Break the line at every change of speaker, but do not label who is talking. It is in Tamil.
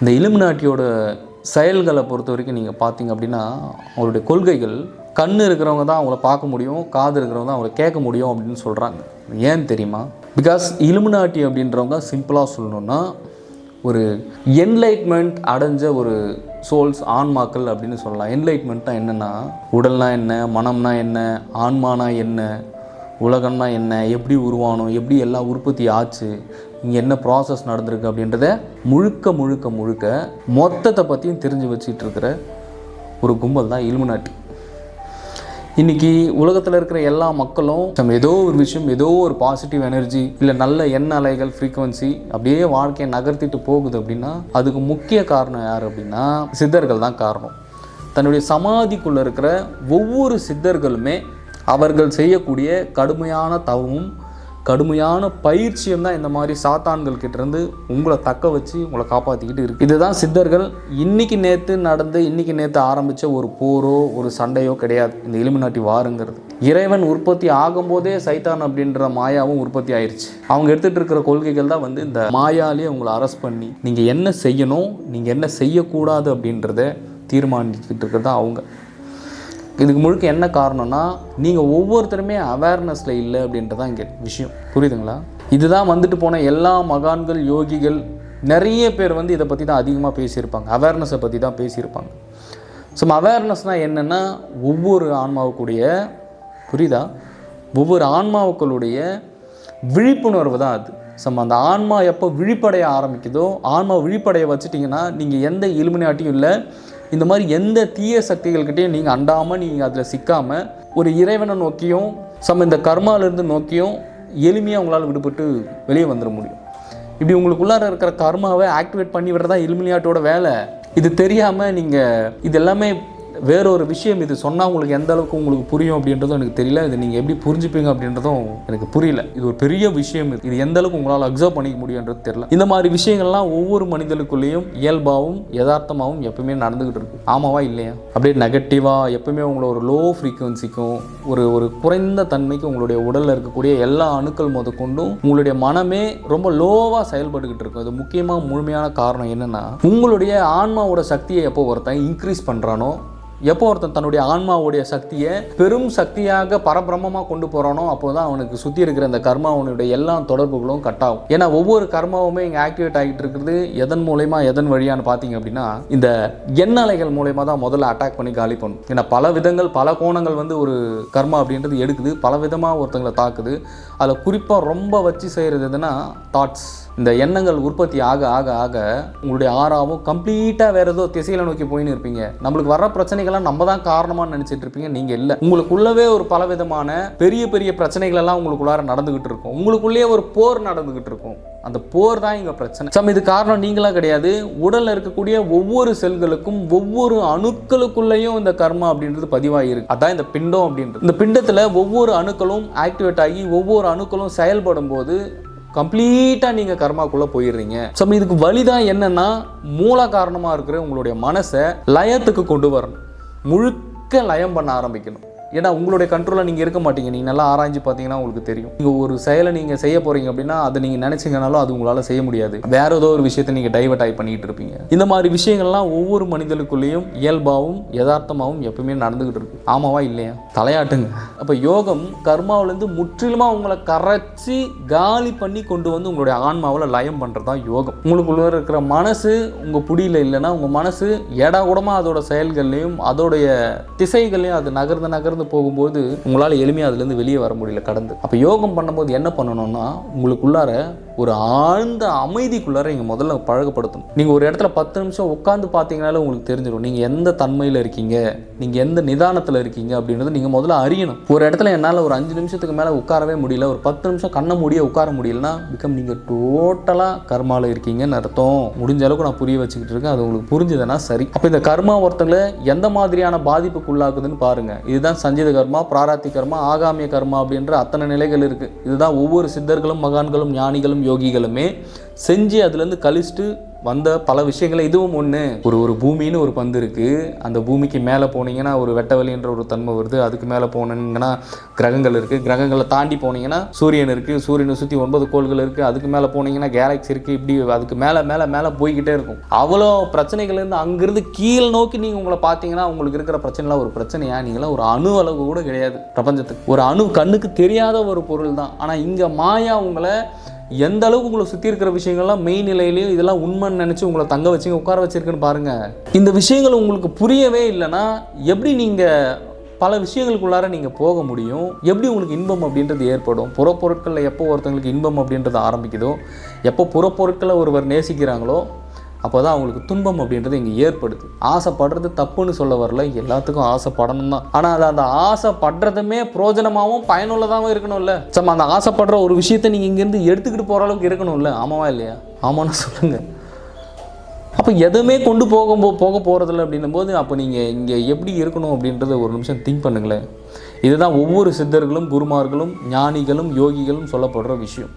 இந்த இலுமினாட்டியோட செயல்களை பொறுத்த வரைக்கும் நீங்கள் பார்த்தீங்க அப்படின்னா, அவருடைய கொள்கைகள் கண் இருக்கிறவங்க தான் அவங்கள பார்க்க முடியும், காது இருக்கிறவங்க தான் அவங்கள கேட்க முடியும் அப்படின்னு சொல்கிறாங்க. ஏன் தெரியுமா? பிகாஸ் இலுமினாட்டி அப்படின்றவங்க சிம்பிளாக சொல்லணுன்னா ஒரு என்லைட்மெண்ட் அடைஞ்ச ஒரு சோல்ஸ், ஆன்மாக்கள் அப்படின்னு சொல்லலாம். என்லைட்மெண்ட்னா என்னென்னா, உடல்னா என்ன, மனம்னா என்ன, ஆன்மானா என்ன, உலகம்னா என்ன, எப்படி உருவானோம், எப்படி எல்லாம் உற்பத்தி ஆச்சு, இங்கே என்ன ப்ராசஸ் நடந்திருக்கு அப்படின்றத முழுக்க முழுக்க முழுக்க மொத்தத்தை பற்றியும் தெரிஞ்சு வச்சுட்டு இருக்கிற ஒரு கும்பல் தான் இலுமினாட்டி. இன்றைக்கி உலகத்தில் இருக்கிற எல்லா மக்களும் நம்ம ஏதோ ஒரு விஷயம், ஏதோ ஒரு பாசிட்டிவ் எனர்ஜி இல்லை நல்ல எண்ண அலைகள், ஃப்ரீக்குவன்சி அப்படியே வாழ்க்கையை நகர்த்திட்டு போகுது அப்படின்னா அதுக்கு முக்கிய காரணம் யார் அப்படின்னா சித்தர்கள் தான் காரணம். தன்னுடைய சமாதிக்குள்ளே இருக்கிற ஒவ்வொரு சித்தர்களுமே அவர்கள் செய்யக்கூடிய கடுமையான தவமும் கடுமையான பயிற்சியும் தான் இந்த மாதிரி சாத்தான்கள் கிட்டேருந்து உங்களை தக்க வச்சு உங்களை காப்பாற்றிக்கிட்டு இருக்குது. இதுதான் சித்தர்கள் இன்றைக்கி நேற்று ஆரம்பித்த ஒரு போரோ ஒரு சண்டையோ கிடையாது. இந்த இலுமினாட்டி வாருங்கிறது இறைவன் உற்பத்தி ஆகும்போதே சைத்தான் அப்படின்ற மாயாவும் உற்பத்தி ஆயிடுச்சு. அவங்க எடுத்துகிட்டு இருக்கிற கொள்கைகள் தான் இந்த மாயாலேயே உங்களை அரெஸ்ட் பண்ணி நீங்கள் என்ன செய்யணும், நீங்கள் என்ன செய்யக்கூடாது அப்படின்றத தீர்மானிச்சுக்கிட்டு இருக்கிறது தான் அவங்க. இதுக்கு முழுக்க என்ன காரணம்னா, நீங்கள் ஒவ்வொருத்தருமே அவேர்னஸில் இல்லை அப்படின்றதான் இங்கே விஷயம். புரியுதுங்களா? இதுதான் வந்துட்டு போன எல்லா மகான்கள், யோகிகள் நிறைய பேர் இதை பற்றி தான் அதிகமாக பேசியிருப்பாங்க. அவேர்னஸை பற்றி தான் பேசியிருப்பாங்க. ஸோ அவேர்னஸ்னால் என்னென்னா, ஒவ்வொரு ஆன்மாவுக்குடைய புரியுதா, ஒவ்வொரு ஆன்மாவுக்களுடைய விழிப்புணர்வு தான் அது. அந்த ஆன்மா எப்போ விழிப்படைய ஆரம்பிக்குதோ, ஆன்மா விழிப்படைய வச்சுட்டிங்கன்னா நீங்கள் எந்த இலுமினாட்டியும் இல்லை, இந்த மாதிரி எந்த தீய சக்திகள்கிட்டையும் நீங்கள் அண்டாமல், நீங்கள் அதில் சிக்காமல் ஒரு இறைவனை நோக்கியும் இந்த கர்மாவிலேருந்து நோக்கியும் எளிமையாக உங்களால் விடுபட்டு வெளியே வந்துட முடியும். இப்படி உங்களுக்குள்ளார இருக்கிற கர்மாவை ஆக்டிவேட் பண்ணி விடுறதா இலுமினாட்டியோட வேலை. இது தெரியாமல் நீங்கள் இது எல்லாமே வேறொரு விஷயம். இது சொன்னால் உங்களுக்கு எந்த அளவுக்கு உங்களுக்கு புரியும் அப்படின்றதும் எனக்கு தெரியல. இது நீங்கள் எப்படி புரிஞ்சுப்பீங்க அப்படின்றதும் எனக்கு புரியல. இது ஒரு பெரிய விஷயம். இது எந்த அளவுக்கு உங்களால் அப்சர்வ் பண்ணிக்க முடியுன்றது தெரியல. இந்த மாதிரி விஷயங்கள்லாம் ஒவ்வொரு மனிதனுக்குள்ளேயும் இயல்பாகவும் யதார்த்தமாகவும் எப்பவுமே நடந்துகிட்டு இருக்கு. ஆமாவா இல்லையா? அப்படியே நெகட்டிவாக எப்பவுமே உங்களை ஒரு லோ ஃப்ரீக்குவன்சிக்கும் ஒரு குறைந்த தன்மைக்கும் உங்களுடைய உடலில் இருக்கக்கூடிய எல்லா அணுக்கள் முதற்கொண்டும் உங்களுடைய மனமே ரொம்ப லோவாக செயல்பட்டுக்கிட்டு இருக்கும். இது முக்கியமாக முழுமையான காரணம் என்னென்னா, உங்களுடைய ஆன்மாவோட சக்தியை எப்போ ஒருத்தன் இன்க்ரீஸ் பண்ணுறானோ, எப்போ ஒருத்தன் தன்னுடைய ஆன்மாவுடைய சக்தியை பெரும் சக்தியாக பரபிரமமாக கொண்டு போகிறானோ, அப்போ தான் அவனுக்கு சுற்றி இருக்கிற அந்த கர்மாவனுடைய எல்லா தொடர்புகளும் கட் ஆகும். ஏன்னா ஒவ்வொரு கர்மாவுமே இங்கே ஆக்டிவேட் ஆகிட்டு இருக்கிறது எதன் மூலயமா, எதன் வழியான்னு பார்த்தீங்க அப்படின்னா இந்த எண்ணலைகள் மூலயமா தான் முதல்ல அட்டாக் பண்ணி காலி பண்ணும். ஏன்னா பல விதங்கள், பல கோணங்கள் ஒரு கர்மா அப்படின்றது எடுக்குது, பல விதமாக ஒருத்தங்களை தாக்குது. அதில் குறிப்பாக ரொம்ப வச்சு செய்கிறது எதுனா தாட்ஸ். இந்த எண்ணங்கள் உற்பத்தி ஆக ஆக ஆக உங்களுடைய ஆறாவும் கம்ப்ளீட்டாக வேறு ஏதோ திசையில் நோக்கி போயின்னு இருப்பீங்க. நம்மளுக்கு வர்ற பிரச்சனைகள்லாம் நம்ம தான் காரணமாக நினச்சிட்டு இருப்பீங்க. நீங்கள் இல்லை. உங்களுக்குள்ளவே ஒரு பலவிதமான பெரிய பெரிய பிரச்சனைகள் எல்லாம் உங்களுக்குள்ளார நடந்துகிட்டு இருக்கும். உங்களுக்குள்ளேயே ஒரு போர் நடந்துகிட்டு இருக்கும். அந்த போர் தான் இங்கே பிரச்சனை. இது காரணம் நீங்களாக கிடையாது. உடலில் இருக்கக்கூடிய ஒவ்வொரு செல்களுக்கும் ஒவ்வொரு அணுக்களுக்குள்ளேயும் இந்த கர்மா அப்படின்றது பதிவாகிருக்கு. அதான் இந்த பிண்டம் அப்படின்றது. இந்த பிண்டத்தில் ஒவ்வொரு அணுக்களும் ஆக்டிவேட் ஆகி ஒவ்வொரு அணுக்களும் செயல்படும் போது கம்ப்ளீட்டாக நீங்கள் கர்மாக்குள்ளே போயிடுறீங்க. இதுக்கு வழிதான் என்னன்னா, மூல காரணமாக இருக்கிற உங்களுடைய மனசை லயத்துக்கு கொண்டு வரணும். முழுக்க லயம் பண்ண ஆரம்பிக்கணும். ஏன்னா உங்களுடைய கண்ட்ரோலில் நீங்கள் இருக்க மாட்டீங்க. நீங்கள் நல்லா ஆராய்ச்சி பார்த்தீங்கன்னா உங்களுக்கு தெரியும். நீங்கள் ஒரு செயலை நீங்கள் செய்ய போகிறீங்க அப்படின்னா அதை நீங்கள் நினச்சிங்கனாலும் அது உங்களால் செய்ய முடியாது. வேற ஏதோ ஒரு விஷயத்தை நீங்கள் டைவர்ட் ஆகி பண்ணிகிட்டு இருப்பீங்க. இந்த மாதிரி விஷயங்கள்லாம் ஒவ்வொரு மனிதனுக்குள்ளேயும் இயல்பாகவும் யதார்த்தமாகவும் எப்பவுமே நடந்துகிட்டு இருக்கு. ஆமாவா இல்லையா? தலையாட்டுங்க. அப்போ யோகம் கர்மாவிலேருந்து முற்றிலுமாக உங்களை கரைச்சி காலி பண்ணி கொண்டு வந்து உங்களுடைய ஆன்மாவில் லயம் பண்ணுறது தான் யோகம். உங்களுக்குள்ள இருக்கிற மனசு உங்கள் புடியில் இல்லைன்னா உங்கள் மனசு எடா கூடமாக அதோட செயல்கள்லையும் அதோடைய திசைகள்லையும் அது நகர்ந்து போகும்போது உங்களால் எளிமையாக அதுலேருந்து வெளியே வர முடியல கடந்து. அப்போ யோகம் பண்ணும்போது என்ன பண்ணணும்னா, உங்களுக்குள்ளார ஒரு ஆழ்ந்த அமைதிக்குள்ளார நீங்கள் முதல்ல பழகப்படுத்தணும். நீங்கள் ஒரு இடத்துல 10 நிமிஷம் உட்காந்து பார்த்தீங்கனாலே உங்களுக்கு தெரிஞ்சிடும் நீங்கள் எந்த தன்மையில் இருக்கீங்க, நீங்கள் எந்த நிதானத்தில் இருக்கீங்க அப்படின்றது நீங்கள் முதல்ல அறியணும். ஒரு இடத்துல என்னால் ஒரு 5 நிமிஷத்துக்கு மேலே உட்காரவே முடியல, ஒரு 10 நிமிஷம் கண்ணை மூடிய உட்கார முடியலன்னா நீங்கள் டோட்டலாக கர்மாவில் இருக்கீங்கன்னு அர்த்தம். முடிஞ்ச அளவுக்கு நான் புரிய வச்சுக்கிட்டு இருக்கேன். அது உங்களுக்கு புரிஞ்சுதுன்னா சரி. அப்போ இந்த கர்மா ஒருத்தங்களை எந்த மாதிரியான பாதிப்புக்குள்ளாக்குதுன்னு பாருங்கள். இதுதான் சஞ்சித கர்மா, பிராராத்தி கர்மா, ஆகாமிய கர்மா அப்படின்ற அத்தனை நிலைகள் இருக்குது. இதுதான் ஒவ்வொரு சித்தர்களும் மகான்களும் ஞானிகளும் யோகிகளுமே செஞ்சு அதுலேருந்து கழிச்சுட்டு வந்த பல விஷயங்கள் இதுவும் ஒன்று. ஒரு பூமின்னு ஒரு பந்து இருக்குது. அந்த பூமிக்கு மேலே போனீங்கன்னா ஒரு வெட்டவெளின்ற ஒரு தன்மை வருது. அதுக்கு மேலே போனீங்கன்னா கிரகங்கள் இருக்குது. கிரகங்களை தாண்டி போனீங்கன்னா சூரியன் இருக்குது. சூரியனை சுற்றி 9 கோள்கள் இருக்குது. அதுக்கு மேலே போனீங்கன்னா கேலக்ஸி இருக்குது. இப்படி அதுக்கு மேலே மேலே மேலே போய்கிட்டே இருக்கும். அவ்வளோ பிரச்சனைகள் இருந்து அங்கிருந்து கீழ் நோக்கி நீங்கள் உங்களை பார்த்தீங்கன்னா உங்களுக்கு இருக்கிற பிரச்சனைலாம் ஒரு பிரச்சனையா? நீங்களாம் ஒரு அணு அளவு கூட கிடையாது பிரபஞ்சத்துக்கு. ஒரு அணு கண்ணுக்கு தெரியாத ஒரு பொருள் தான். ஆனால் இங்கே மாயா உங்களை எந்த அளவுக்கு உங்களை சுற்றி இருக்கிற விஷயங்கள்லாம் மெய் நிலையிலையும் இதெல்லாம் உண்மைன்னு நினச்சி உங்களை தங்க வச்சு உட்கார வச்சிருக்குன்னு பாருங்கள். இந்த விஷயங்கள் உங்களுக்கு புரியவே இல்லைன்னா எப்படி நீங்கள் பல விஷயங்களுக்குள்ளார நீங்கள் போக முடியும்? எப்படி உங்களுக்கு இன்பம் அப்படின்றது ஏற்படும்? புறப்பொருட்களில் எப்போ ஒருத்தங்களுக்கு இன்பம் அப்படின்றது ஆரம்பிக்குதோ, எப்போ புறப்பொருட்களை ஒருவர் நேசிக்கிறாங்களோ அப்போ தான் அவங்களுக்கு துன்பம் அப்படின்றது இங்கே ஏற்படுது. ஆசைப்படுறது தப்புன்னு சொல்ல வரல, எல்லாத்துக்கும் ஆசைப்படணும் தான். ஆனால் அது அந்த ஆசைப்படுறதுமே பிரோஜனமாகவும் பயனுள்ளதாகவும் இருக்கணும்ல. சம் அந்த ஆசைப்படுற ஒரு விஷயத்தை நீங்கள் இங்கேருந்து எடுத்துக்கிட்டு போகிற அளவுக்கு இருக்கணும்ல. ஆமாவா இல்லையா? ஆமான்னு சொல்லுங்கள். அப்போ எதுவுமே கொண்டு போக போகிறதில்ல அப்படின்னும் போது அப்போ நீங்கள் இங்கே எப்படி இருக்கணும் அப்படின்றத ஒரு நிமிஷம் திங்க் பண்ணுங்களேன். இதுதான் ஒவ்வொரு சித்தர்களும் குருமார்களும் ஞானிகளும் யோகிகளும் சொல்லப்படுற விஷயம்.